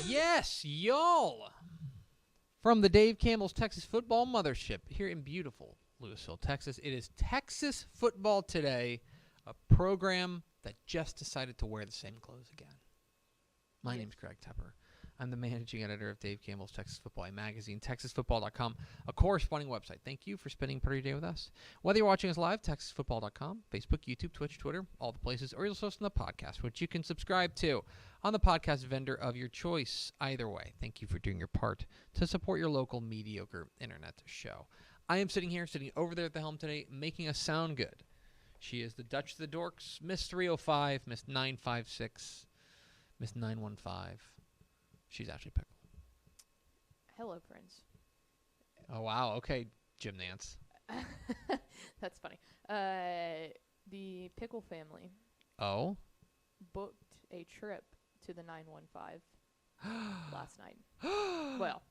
Yes, y'all. From the Dave Campbell's Texas Football Mothership here in beautiful Lewisville, Texas. It is Texas Football Today, a program that just decided to wear the same clothes again. My name's Greg Tepper. I'm the managing editor of Dave Campbell's Texas Football magazine, TexasFootball.com, a corresponding website. Thank you for spending part of your day with us. Whether you're watching us live, TexasFootball.com, Facebook, YouTube, Twitch, Twitter, all the places, or you'll listen to the podcast, which you can subscribe to on the podcast vendor of your choice. Either way, thank you for doing your part to support your local mediocre internet show. I am sitting over there at the helm today, making us sound good. She is the Dutch of the Dorks, Miss 305, Miss 956, Miss 915. She's Ashley Pickle. Hello, friends. Oh, wow. Okay, Jim Nance. That's funny. The Pickle family booked a trip to the 915 last night. Well,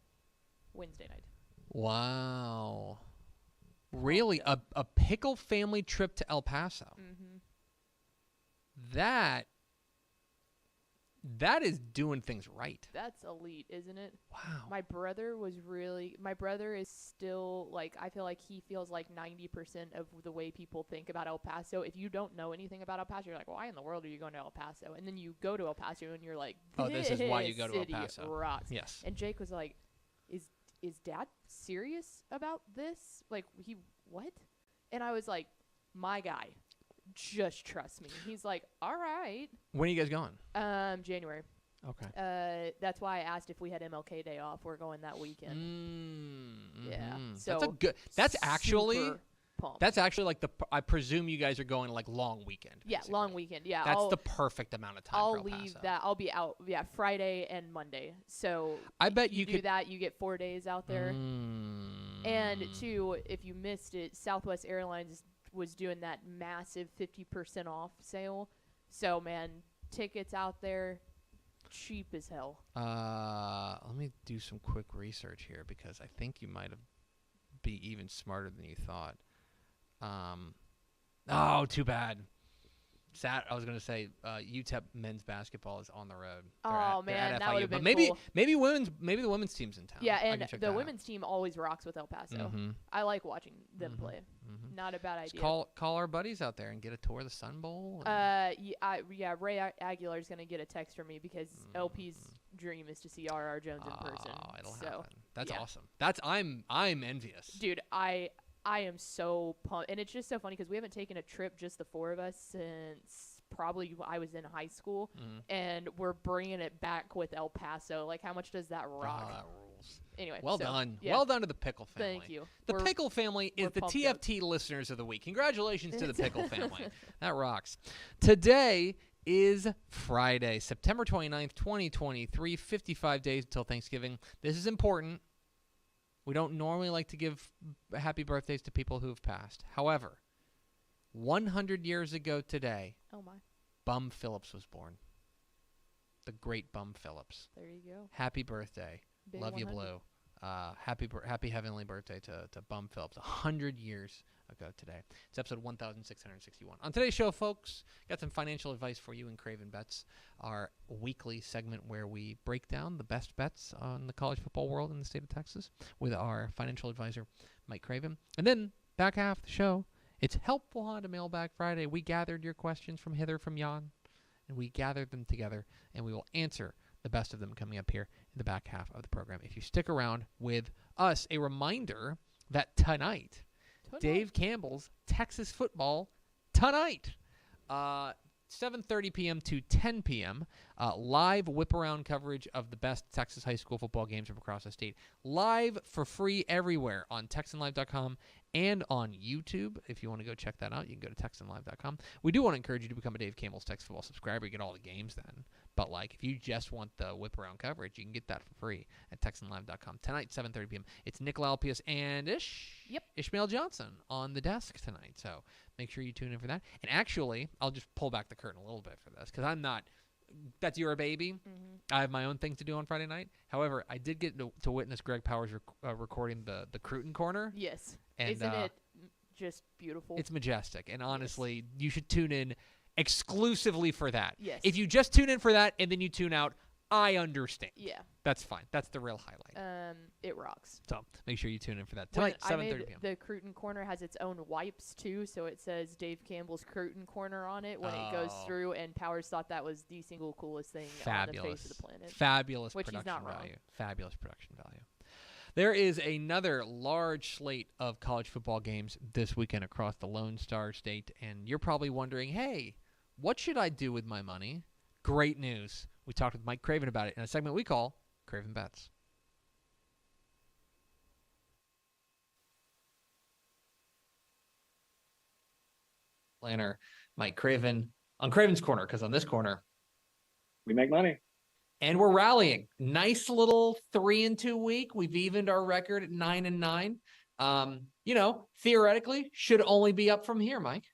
Wednesday night. Wow. Really? A Pickle family trip to El Paso? Mm-hmm. That is doing things right. That's elite, isn't it? Wow. My brother is still, I feel like he feels like 90% of the way people think about El Paso. If you don't know anything about El Paso, you're like, why in the world are you going to El Paso? And then you go to El Paso and you're like, this is why you go to El Paso. Rocks. Yes. And Jake was like, is Dad serious about this? Like, what? And I was like, my guy. Just trust me. He's like, all right. When are you guys going? January. Okay. That's why I asked if we had MLK Day off. We're going that weekend. Mm-hmm. Yeah. So That's actually pumped. That's actually I presume you guys are going long weekend. Yeah, basically. Long weekend. Yeah. That's the perfect amount of time. I'll for El leave Paso. that. I'll be out. Yeah, Friday and Monday. So I bet you do could that. You get 4 days out there. And two, if you missed it, Southwest Airlines was doing that massive 50% off sale. So, man, tickets out there, cheap as hell. Let me do some quick research here because I think you might be even smarter than you thought. Oh, too bad. I was going to say UTEP men's basketball is on the road. Man, that would have been maybe cool. maybe the women's team's in town. Yeah, and the women's team always rocks with El Paso. Mm-hmm. I like watching them play. Mm-hmm. Not a bad idea. Just call our buddies out there and get a tour of the Sun Bowl. Ray Aguilar is going to get a text from me because LP's dream is to see R.R. Jones in person. Oh, it'll happen. That's awesome. I'm envious. Dude, I am so pumped. And it's just so funny because we haven't taken a trip, just the four of us, since probably I was in high school. Mm-hmm. And we're bringing it back with El Paso. Like, how much does that rock? Oh, that rules. Anyway. Well done. Yeah. Well done to the Pickle family. Thank you. The Pickle family is the TFT up. Listeners of the week. Congratulations to the Pickle family. That rocks. Today is Friday, September 29th, 2023, 55 days until Thanksgiving. This is important. We don't normally like to give happy birthdays to people who have passed. However, 100 years ago today, Bum Phillips was born. The great Bum Phillips. There you go. Happy birthday. Big Love 100. you, Blue. Happy heavenly birthday to Bum Phillips. 100 years ago today. It's episode 1661. On today's show, folks, got some financial advice for you in Craven Bets, our weekly segment where we break down the best bets on the college football world in the state of Texas with our financial advisor, Mike Craven. And then back half the show, it's Helpful on a Mailbag Friday. We gathered your questions from hither, from yon, and we gathered them together, and we will answer the best of them coming up here in the back half of the program. If you stick around with us, a reminder that tonight, Dave Campbell's Texas Football tonight, 7:30 p.m. to 10 p.m., live whip-around coverage of the best Texas high school football games from across the state. Live for free everywhere on TexanLive.com and on YouTube. If you want to go check that out, you can go to TexanLive.com. We do want to encourage you to become a Dave Campbell's Texas Football subscriber. You get all the games then. But, like, if you just want the whip-around coverage, you can get that for free at TexanLive.com. Tonight, 7:30 p.m., it's Nick Lalpius and Ishmael Johnson on the desk tonight. So make sure you tune in for that. And actually, I'll just pull back the curtain a little bit for this because I'm not – that's your baby. Mm-hmm. I have my own things to do on Friday night. However, I did get to witness Greg Powers recording the Cruton Corner. Yes. And, isn't it just beautiful? It's majestic. And honestly, you should tune in exclusively for that. Yes. If you just tune in for that and then you tune out, I understand. Yeah. That's fine. That's the real highlight. It rocks. So make sure you tune in for that. Tonight, 7:30 p.m. The Cruton Corner has its own wipes, too, so it says Dave Campbell's Cruton Corner on it when it goes through, and Powers thought that was the single coolest thing on the face of the planet. Fabulous which production he's not value. wrong. Fabulous production value. There is another large slate of college football games this weekend across the Lone Star State, and you're probably wondering, hey, what should I do with my money? Great news. We talked with Mike Craven about it in a segment we call Craven Bets. Planner Mike Craven on Craven's Corner, because on this corner, we make money. And we're rallying. Nice little 3-2 week. We've evened our record at 9-9. Theoretically, should only be up from here, Mike.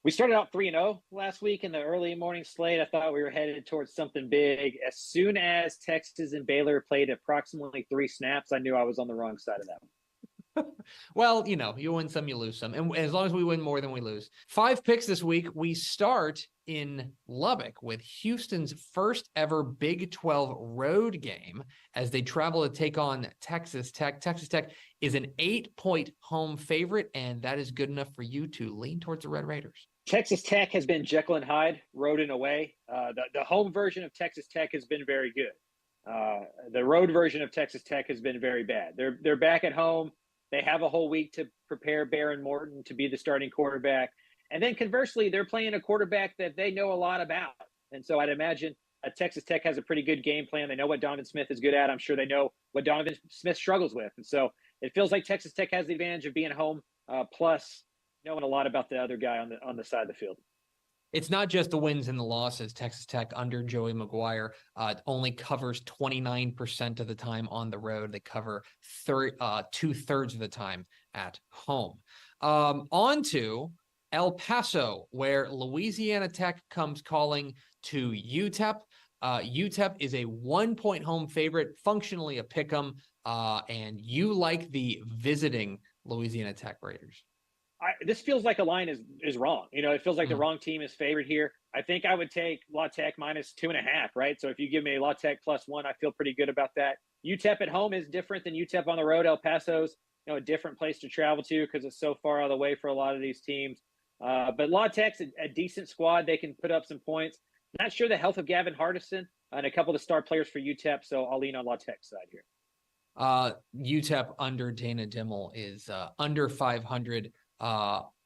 We started out 3-0 last week in the early morning slate. I thought we were headed towards something big. As soon as Texas and Baylor played approximately 3 snaps, I knew I was on the wrong side of that one. Well, you win some, you lose some. And as long as we win more than we lose. 5 picks this week. We start in Lubbock with Houston's first ever Big 12 road game as they travel to take on Texas Tech. Texas Tech is an 8-point home favorite, and that is good enough for you to lean towards the Red Raiders. Texas Tech has been Jekyll and Hyde, road and away. The home version of Texas Tech has been very good. The road version of Texas Tech has been very bad. They're back at home. They have a whole week to prepare Baron Morton to be the starting quarterback. And then conversely, they're playing a quarterback that they know a lot about. And so I'd imagine Texas Tech has a pretty good game plan. They know what Donovan Smith is good at. I'm sure they know what Donovan Smith struggles with. And so it feels like Texas Tech has the advantage of being home, plus knowing a lot about the other guy on the side of the field. It's not just the wins and the losses. Texas Tech under Joey McGuire only covers 29% of the time on the road. They cover 2/3 of the time at home. On to El Paso, where Louisiana Tech comes calling to UTEP. UTEP is a 1-point home favorite, functionally a pick'em, and you like the visiting Louisiana Tech Raiders. This feels like a line is wrong. It feels like the wrong team is favored here. I think I would take La Tech minus 2.5, right? So if you give me La Tech +1, I feel pretty good about that. UTEP at home is different than UTEP on the road. El Paso's, a different place to travel to because it's so far out of the way for a lot of these teams. But La Tech's a decent squad. They can put up some points. Not sure the health of Gavin Hardison and a couple of the star players for UTEP, so I'll lean on La Tech's side here. UTEP under Dana Dimmel is under 500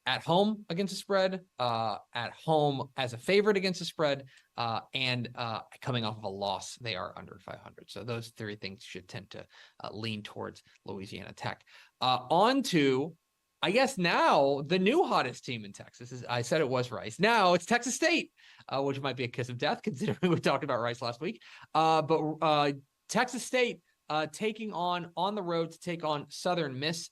at home against the spread, at home as a favorite against the spread, and coming off of a loss, they are under 500. So those 3 things should tend to lean towards Louisiana Tech. On to, I guess now, the new hottest team in Texas. I said it was Rice. Now it's Texas State, which might be a kiss of death considering we talked about Rice last week. But Texas State taking on the road to take on Southern Miss.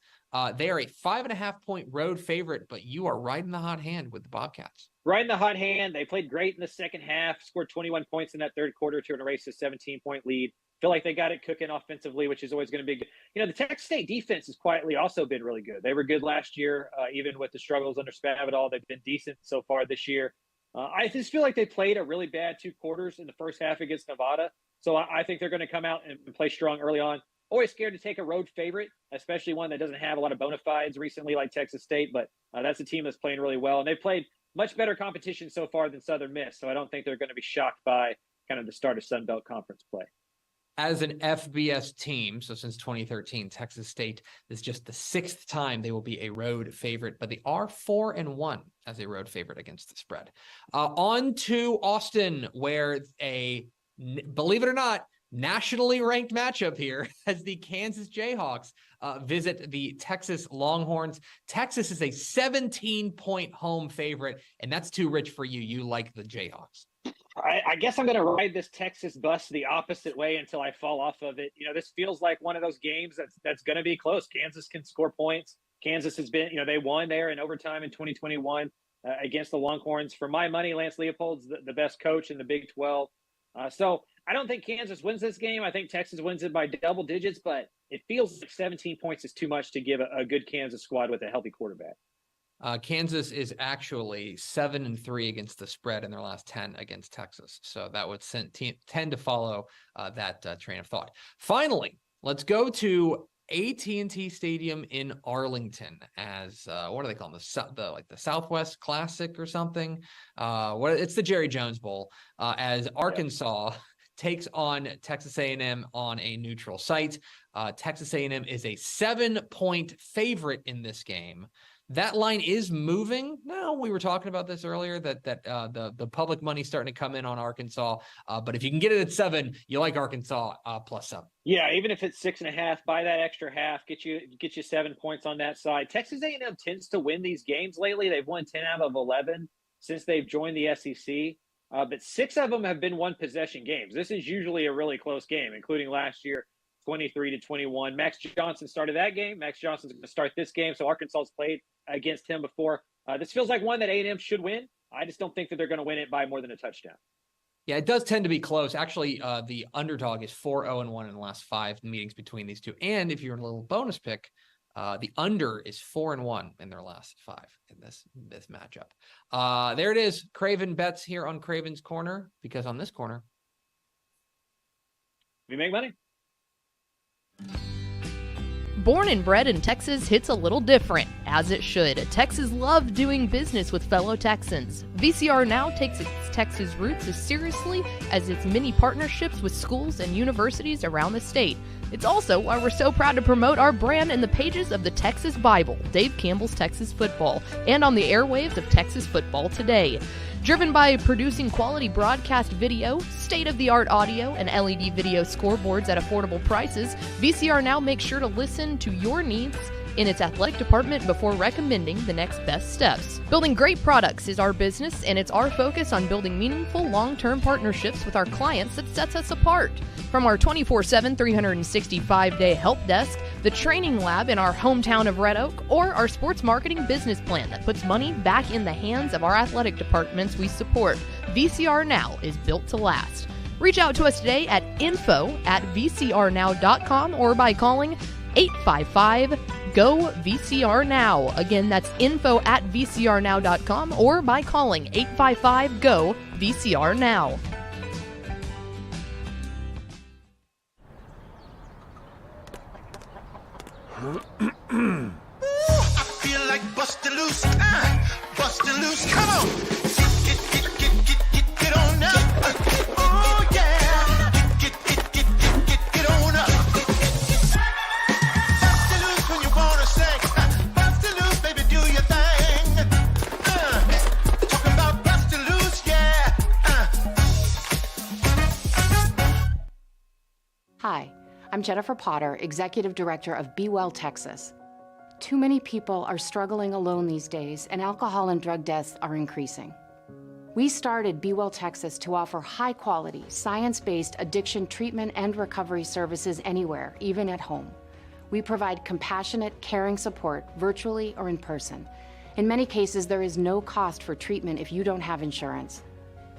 They are a 5.5-point road favorite, but you are riding the hot hand with the Bobcats. Riding the hot hand. They played great in the second half, scored 21 points in that third quarter to erase a 17-point lead. Feel like they got it cooking offensively, which is always going to be good. The Texas State defense has quietly also been really good. They were good last year, even with the struggles under Spavital. They've been decent so far this year. I just feel like they played a really bad 2 quarters in the first half against Nevada. So I think they're going to come out and play strong early on. Always scared to take a road favorite, especially one that doesn't have a lot of bona fides recently like Texas State. But that's a team that's playing really well. And they've played much better competition so far than Southern Miss. So I don't think they're going to be shocked by kind of the start of Sun Belt Conference play. As an FBS team, so since 2013, Texas State is just the 6th time they will be a road favorite, but they are 4-1 as a road favorite against the spread. On to Austin, where believe it or not, nationally ranked matchup here as the Kansas Jayhawks visit the Texas Longhorns. Texas is a 17-point home favorite, and that's too rich for you. You like the Jayhawks. I guess I'm going to ride this Texas bus the opposite way until I fall off of it. This feels like one of those games that's going to be close. Kansas can score points. Kansas has been, they won there in overtime in 2021 against the Longhorns. For my money, Lance Leopold's the best coach in the Big 12. So I don't think Kansas wins this game. I think Texas wins it by double digits, but it feels like 17 points is too much to give a good Kansas squad with a healthy quarterback. Kansas is actually 7-3 against the spread in their last 10 against Texas. So that would tend to follow that train of thought. Finally, let's go to AT&T Stadium in Arlington as what do they call them? The Southwest Classic or something. It's the Jerry Jones Bowl as Arkansas takes on Texas A&M on a neutral site. Texas A&M is a 7-point favorite in this game. That line is moving. No, we were talking about this earlier that the public money's starting to come in on Arkansas. But if you can get it at 7, you like Arkansas plus 7. Yeah, even if it's 6.5, buy that extra half, get you 7 points on that side. Texas A&M tends to win these games lately. They've won 10 out of 11 since they've joined the SEC. But 6 of them have been one possession games. This is usually a really close game, including last year, 23-21. Max Johnson started that game. Max Johnson's going to start this game. So Arkansas's played against him before. This feels like one that A&M should win. I just don't think that they're going to win it by more than a touchdown. Yeah, it does tend to be close. Actually, the underdog is 4-0-1 in the last 5 meetings between these two. And if you're in a little bonus pick, the under is 4-1 in their last 5 in this matchup. There it is. Craven bets here on Craven's Corner, because on this corner, we make money. Born and bred in Texas hits a little different, as it should. Texas loves doing business with fellow Texans. VCR now takes its Texas roots as seriously as its many partnerships with schools and universities around the state. It's also why we're so proud to promote our brand in the pages of the Texas Bible, Dave Campbell's Texas Football, and on the airwaves of Texas Football Today. Driven by producing quality broadcast video, state-of-the-art audio, and LED video scoreboards at affordable prices, VCR now makes sure to listen to your needs in its athletic department before recommending the next best steps. Building great products is our business, and it's our focus on building meaningful, long-term partnerships with our clients that sets us apart. From our 24/7, 365-day help desk, the training lab in our hometown of Red Oak, or our sports marketing business plan that puts money back in the hands of our athletic departments we support, VCR Now is built to last. Reach out to us today at info@vcrnow.com or by calling 855-GO-VCR-NOW. Again, that's info@vcrnow.com or by calling 855-GO-VCR-NOW. I feel like bustin' loose, bustin' loose. Come on, get on up. Oh yeah, get on up. Bustin' loose when you wanna sing. Bustin' loose, baby, do your thing. Talking about bustin' loose, yeah. Hi, I'm Jennifer Potter, Executive Director of Be Well Texas. Too many people are struggling alone these days, and alcohol and drug deaths are increasing. We started Be Well Texas to offer high-quality, science-based addiction treatment and recovery services anywhere, even at home. We provide compassionate, caring support virtually or in person. In many cases, there is no cost for treatment if you don't have insurance.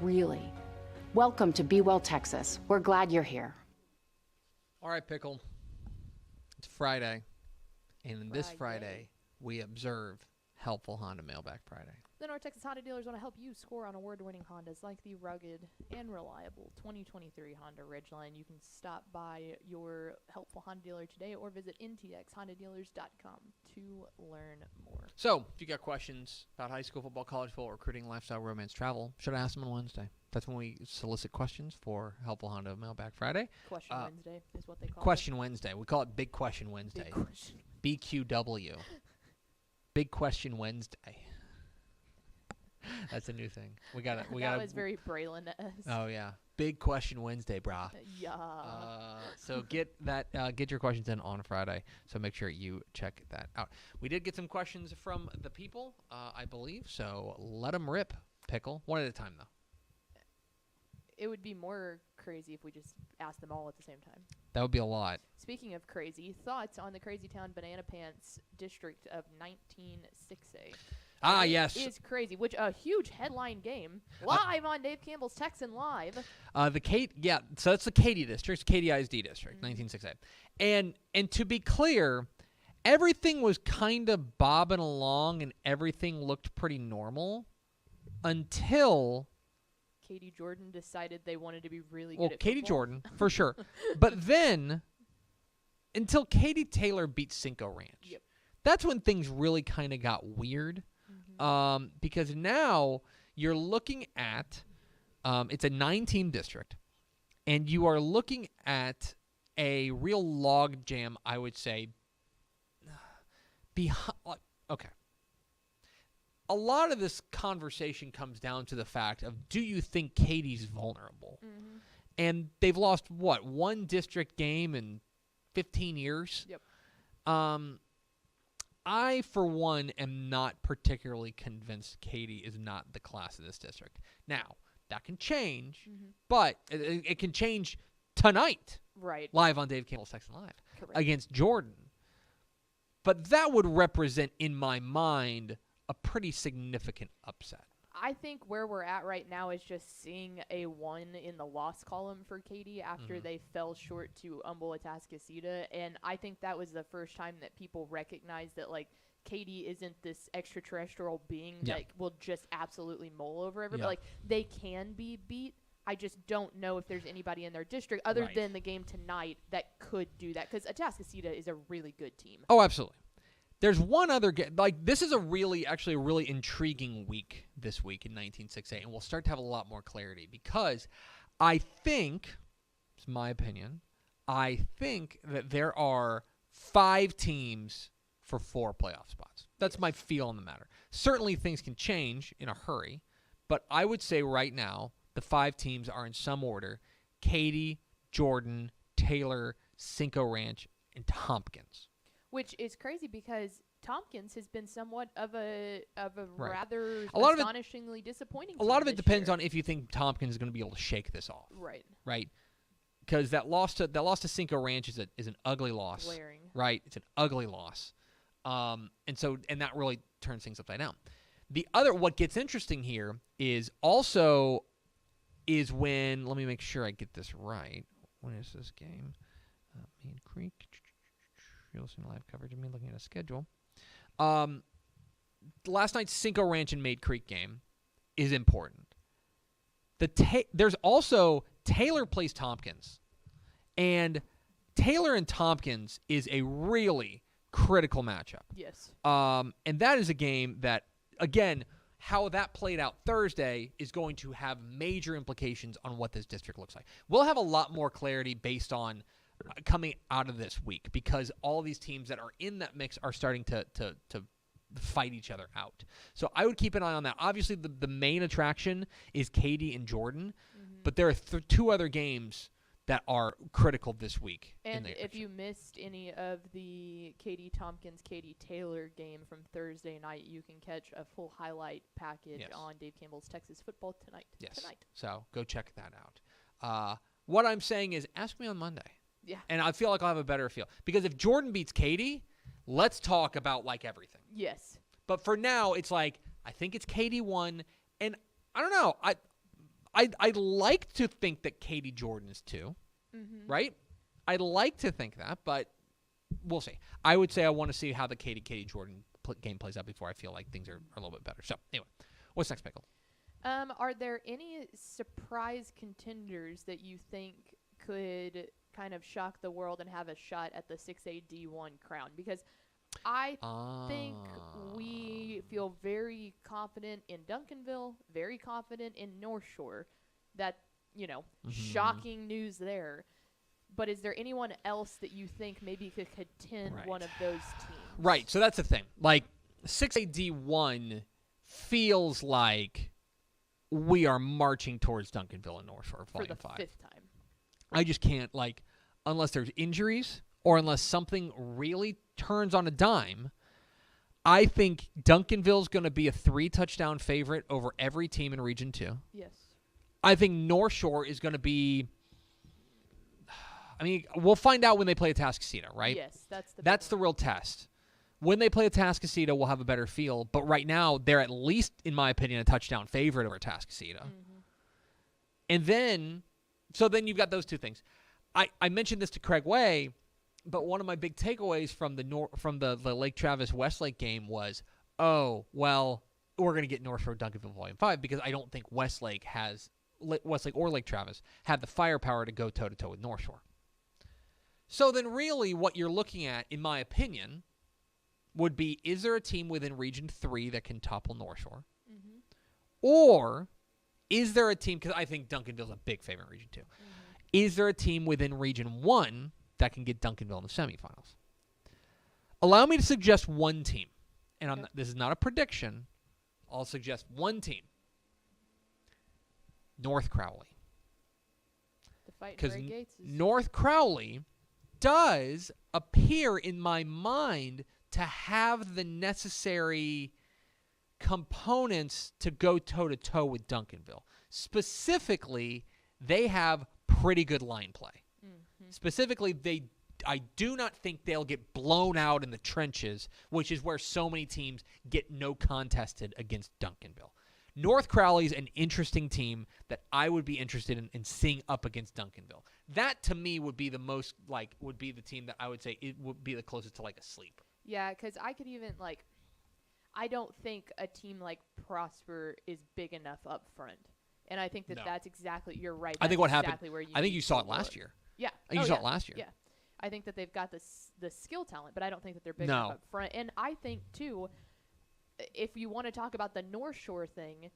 Really. Welcome to Be Well Texas. We're glad you're here. All right, Pickle. It's Friday. And this Friday, we observe Helpful Honda Mailback Friday. Then our Texas Honda dealers want to help you score on award-winning Hondas like the rugged and reliable 2023 Honda Ridgeline. You can stop by your Helpful Honda dealer today or visit ntxhondadealers.com to learn more. So, if you got questions about high school football, college football, recruiting, lifestyle, romance, travel, should I ask them on Wednesday? That's when we solicit questions for Helpful Honda Mailback Friday. Question Wednesday is what they call Question Wednesday. We call it Big Question Wednesday. Big question. BQW. Big Question Wednesday. That's a new thing. We got it. That was very Braylon-esque. Oh yeah. Big Question Wednesday, brah. Yeah. So get your questions in on Friday. So make sure you check that out. We did get some questions from the people, I believe. So let them rip, Pickle. One at a time, though. It would be more crazy if we just asked them all at the same time. That would be a lot. Speaking of crazy, thoughts on the Crazy Town Banana Pants district of 19-6A? Ah, yes. It is crazy, which a huge headline game live on Dave Campbell's Texan Live. So that's the Katy district, Katy ISD district, 1968. And to be clear, everything was kind of bobbing along and everything looked pretty normal until Katy Jordan decided they wanted to be really good at Katy football. Jordan, for sure. But then until Katy Taylor beat Cinco Ranch. Yep. That's when things really kind of got weird. Because now you're looking at it's a 9-team district, and you are looking at a real log jam, I would say. Okay. A lot of this conversation comes down to the fact of, do you think Katy's vulnerable? Mm-hmm. And they've lost, one district game in 15 years? Yep. I, for one, am not particularly convinced Katy is not the class of this district. Now, that can change, but it can change tonight, Right. live on Dave Campbell's Texan Live, Correct. against Jordan. But that would represent, in my mind, a pretty significant upset. I think where we're at right now is just seeing a 1 in the loss column for Katy after they fell short to Humboldt Atascocita, and I think that was the first time that people recognized that, like, Katy isn't this extraterrestrial being that will just absolutely mull over everybody. Yeah. Like, they can be beat. I just don't know if there's anybody in their district other Right. than the game tonight that could do that, because Atascocita is a really good team. Oh, absolutely. There's one other game. Like, this is actually a really intriguing week this week in 1968, and we'll start to have a lot more clarity because I think, it's my opinion, I think that there are 5 teams for 4 playoff spots. That's my feel on the matter. Certainly things can change in a hurry, but I would say right now the 5 teams are in some order: Katy, Jordan, Taylor, Cinco Ranch, and Tompkins. Which is crazy because Tompkins has been somewhat of a Right. rather A lot of it- astonishingly disappointing. A lot team of it this depends year. on if you think Tompkins is going to be able to shake this off, Right. right? Because that loss to Cinco Ranch is an ugly loss, Glaring. right? It's an ugly loss, and that really turns things upside down. What gets interesting here is when, let me make sure I get this right. When is this game? Mead Creek. You're listening to live coverage of me looking at a schedule. Last night's Cinco Ranch and Maid Creek game is important. There's also Taylor plays Tompkins, and Taylor and Tompkins is a really critical matchup. Yes. And that is a game that, again, how that played out Thursday is going to have major implications on what this district looks like. We'll have a lot more clarity based on coming out of this week, because all these teams that are in that mix are starting to fight each other out. So I would keep an eye on that. Obviously, the main attraction is Katy and Jordan, but there are 2 other games that are critical this week. And if you missed any of the Katy Tompkins, Katy Taylor game from Thursday night, you can catch a full highlight package on Dave Campbell's Texas Football tonight. Yes. Tonight. So go check that out. What I'm saying is, ask me on Monday. Yeah. And I feel like I'll have a better feel. Because if Jordan beats Katy, let's talk about, like, everything. Yes. But for now, it's like, I think it's Katy 1. And I don't know. I'd like to think that Katy Jordan is 2. Right? I'd like to think that, but we'll see. I would say I want to see how the Katy Jordan game plays out before I feel like things are a little bit better. So, anyway, what's next, Pickle? Are there any surprise contenders that you think could kind of shock the world and have a shot at the 6A D1 crown? Because I think we feel very confident in Duncanville, very confident in North Shore. That, shocking news there. But is there anyone else that you think maybe could contend one of those teams? Right, so that's the thing. Like, 6A D1 feels like we are marching towards Duncanville and North Shore for Volume the 5. 5th time. I just can't, unless there's injuries or unless something really turns on a dime, I think Duncanville's going to be a 3-touchdown favorite over every team in Region 2. Yes. I think North Shore is going to be, we'll find out when they play Atascocita, right? Yes, That's the real test. When they play Atascocita, we'll have a better feel. But right now, they're at least, in my opinion, a touchdown favorite over Atascocita. And then, so then you've got those two things. I mentioned this to Craig Way, but one of my big takeaways from the Lake Travis Westlake game was, we're going to get North Shore Duncanville Volume 5 because I don't think Westlake or Lake Travis have the firepower to go toe-to-toe with North Shore. So then really what you're looking at, in my opinion, would be, is there a team within Region 3 that can topple North Shore? Or is there a team, because I think Duncanville's a big favorite in Region 2, is there a team within Region 1 that can get Duncanville in the semifinals? Allow me to suggest one team, and this is not a prediction. I'll suggest one team. North Crowley. Because North Crowley does appear in my mind to have the necessary components to go toe-to-toe with Duncanville. Specifically, they have pretty good line play. Specifically, I do not think they'll get blown out in the trenches, which is where so many teams get no contested against Duncanville. North Crowley's an interesting team that I would be interested in seeing up against Duncanville. That, to me, would be the most, would be the team that I would say it would be the closest to, a sleeper. Yeah, because I could even, I don't think a team like Prosper is big enough up front. And I think that's exactly, you're right. I think what exactly happened, where you I think you saw it last year. Yeah. I think you saw it last year. Yeah. I think that they've got the skill talent, but I don't think that they're big enough up front. And I think, too, if you want to talk about the North Shore thing,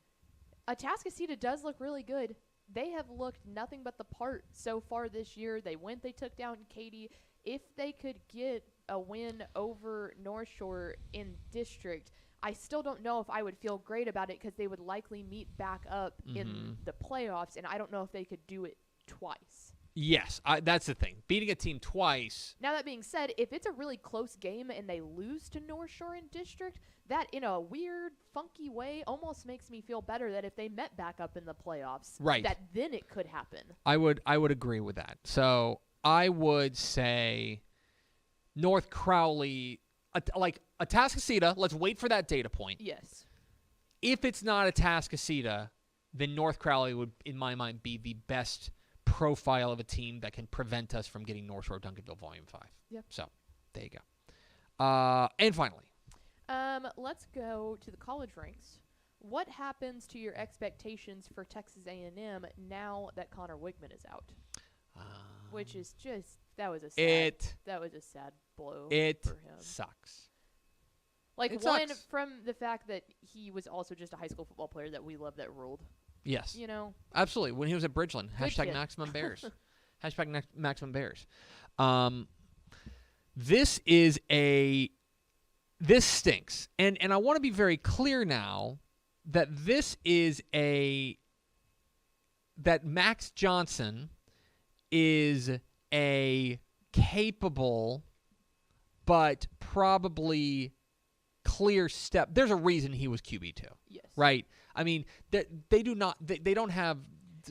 Atascocita does look really good. They have looked nothing but the part so far this year. They took down Katy. If they could get a win over North Shore in district, I still don't know if I would feel great about it because they would likely meet back up in the playoffs, and I don't know if they could do it twice. Yes, that's the thing. Beating a team twice. Now, that being said, if it's a really close game and they lose to North Shore in district, that in a weird, funky way almost makes me feel better that if they met back up in the playoffs, that then it could happen. I would agree with that. So I would say North Crowley, Atascocita, let's wait for that data point. Yes. If it's not Atascocita, then North Crowley would, in my mind, be the best profile of a team that can prevent us from getting North Shore Duncanville Volume 5. Yep. So, there you go. And finally. Let's go to the college ranks. What happens to your expectations for Texas A&M now that Conner Weigman is out? Which is just, that was a sad blow for him. Sucks. It sucks. From the fact that he was also just a high school football player that we love that ruled. Yes. Absolutely. When he was at Bridgeland. # Maximum Bears. # Maximum Bears. This stinks. And I want to be very clear now that that Max Johnson is a capable but probably clear step. There's a reason he was QB2. Yes. Right? I mean, they don't have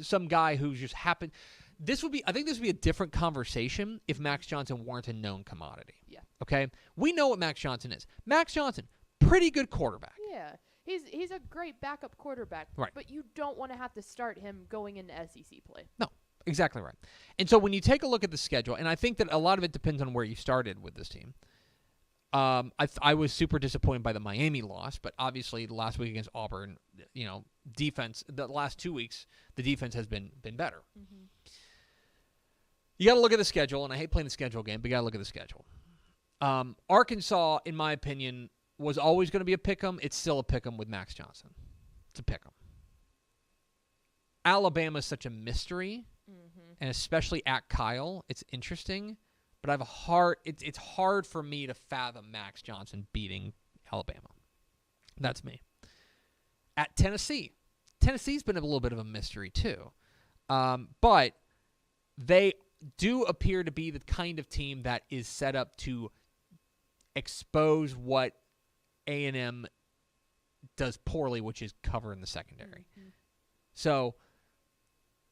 some guy who's just happened. I think this would be a different conversation if Max Johnson weren't a known commodity. Yeah. Okay? We know what Max Johnson is. Max Johnson, pretty good quarterback. Yeah. He's a great backup quarterback. Right. But you don't want to have to start him going into SEC play. No, exactly right. And so when you take a look at the schedule, and I think that a lot of it depends on where you started with this team. I was super disappointed by the Miami loss, but obviously last week against Auburn, defense, the last 2 weeks, the defense has been better. Mm-hmm. You got to look at the schedule, and I hate playing the schedule game, but you got to look at the schedule. Arkansas, in my opinion, was always going to be a pick'em. It's still a pick'em with Max Johnson. It's a pick'em. Alabama is such a mystery, and especially at Kyle, it's interesting. But it's hard for me to fathom Max Johnson beating Alabama. That's me. At Tennessee, Tennessee's been a little bit of a mystery too. But they do appear to be the kind of team that is set up to expose what A&M does poorly, which is cover in the secondary. Mm-hmm. So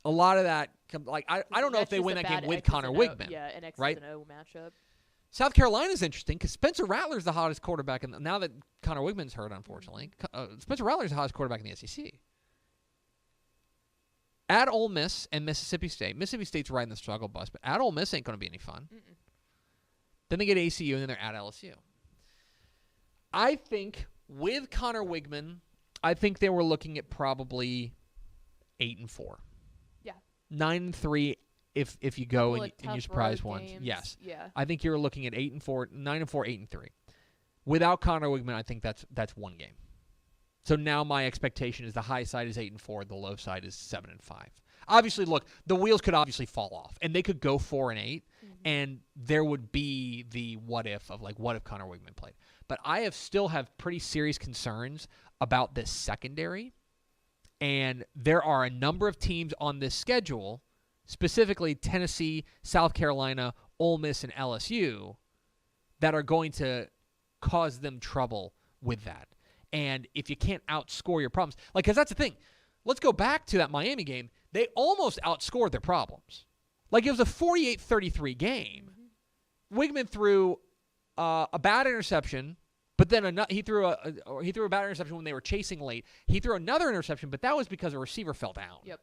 a lot of that, like I don't know if they win that game with Conner Weigman. Yeah, an X right? and O matchup. South Carolina's interesting because Spencer Rattler's the hottest quarterback. And now that Conner Weigman's hurt, unfortunately, Spencer Rattler's the hottest quarterback in the SEC. At Ole Miss and Mississippi State. Mississippi State's riding the struggle bus, but at Ole Miss ain't going to be any fun. Mm-mm. Then they get ACU, and then they're at LSU. I think with Conner Weigman, I think they were looking at probably 8-4. Yeah. 9-3 if you go and you surprise ones. Games. Yes. Yeah. I think you're looking at 8-4, 9-4, 8-3. Without Conner Weigman, I think that's one game. So now my expectation is the high side is 8-4, the low side is 7-5. Obviously, look, the wheels could obviously fall off, and they could go 4-8, and there would be the what if of like what if Conner Weigman played. But I still have pretty serious concerns about this secondary, and there are a number of teams on this schedule, specifically Tennessee, South Carolina, Ole Miss, and LSU, that are going to cause them trouble with that. And if you can't outscore your problems, like, because that's the thing. Let's go back to that Miami game. They almost outscored their problems. Like, it was a 48-33 game. Mm-hmm. Weigman threw a bad interception, but then he threw a bad interception when they were chasing late. He threw another interception, but that was because a receiver fell down. Yep.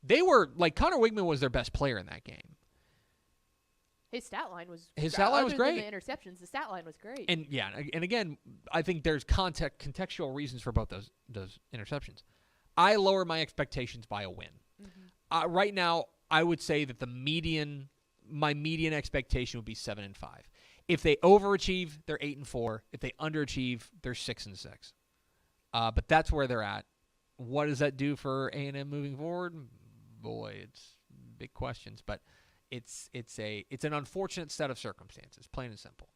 They were, like, Conner Weigman was their best player in that game. His stat line was great. The interceptions, the stat line was great. And yeah, and again, I think there's contextual reasons for both those interceptions. I lower my expectations by a win. Mm-hmm. Right now, I would say that my median expectation would be 7-5. If they overachieve, they're 8-4. If they underachieve, they're 6-6. But that's where they're at. What does that do for A&M moving forward? Boy, it's big questions, but it's an unfortunate set of circumstances, plain and simple.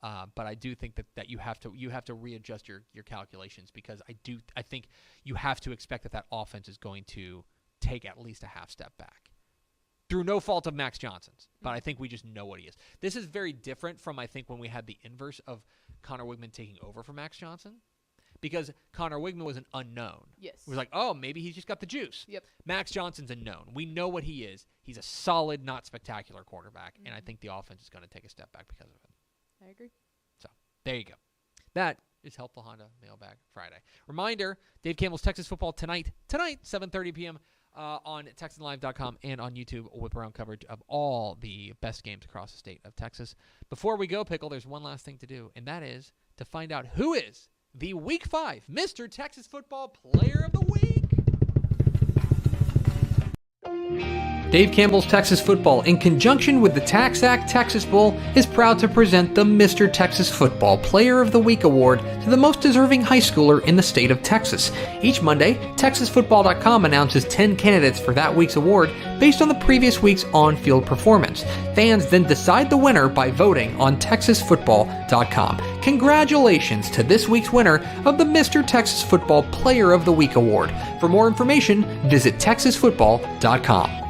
But I do think that you have to readjust your calculations, because I think you have to expect that offense is going to take at least a half step back through no fault of Max Johnson's. But I think we just know what he is. This is very different from, I think, when we had the inverse of Conner Weigman taking over for Max Johnson, because Conner Weigman was an unknown. Yes. It was like, oh, maybe he's just got the juice. Yep. Max Johnson's a known. We know what he is. He's a solid, not spectacular quarterback, and I think the offense is going to take a step back because of it. I agree. So, there you go. That is Helpful Honda Mailbag Friday. Reminder, Dave Campbell's Texas Football tonight, 7:30 p.m. On TexanLive.com and on YouTube, with round coverage of all the best games across the state of Texas. Before we go, Pickle, there's one last thing to do, and that is to find out who is the Week 5 Mr. Texas Football Player of the Week. Dave Campbell's Texas Football, in conjunction with the TaxAct Texas Bowl, is proud to present the Mr. Texas Football Player of the Week award to the most deserving high schooler in the state of Texas. Each Monday, TexasFootball.com announces 10 candidates for that week's award based on the previous week's on-field performance. Fans then decide the winner by voting on TexasFootball.com. Congratulations to this week's winner of the Mr. Texas Football Player of the Week award. For more information, visit TexasFootball.com.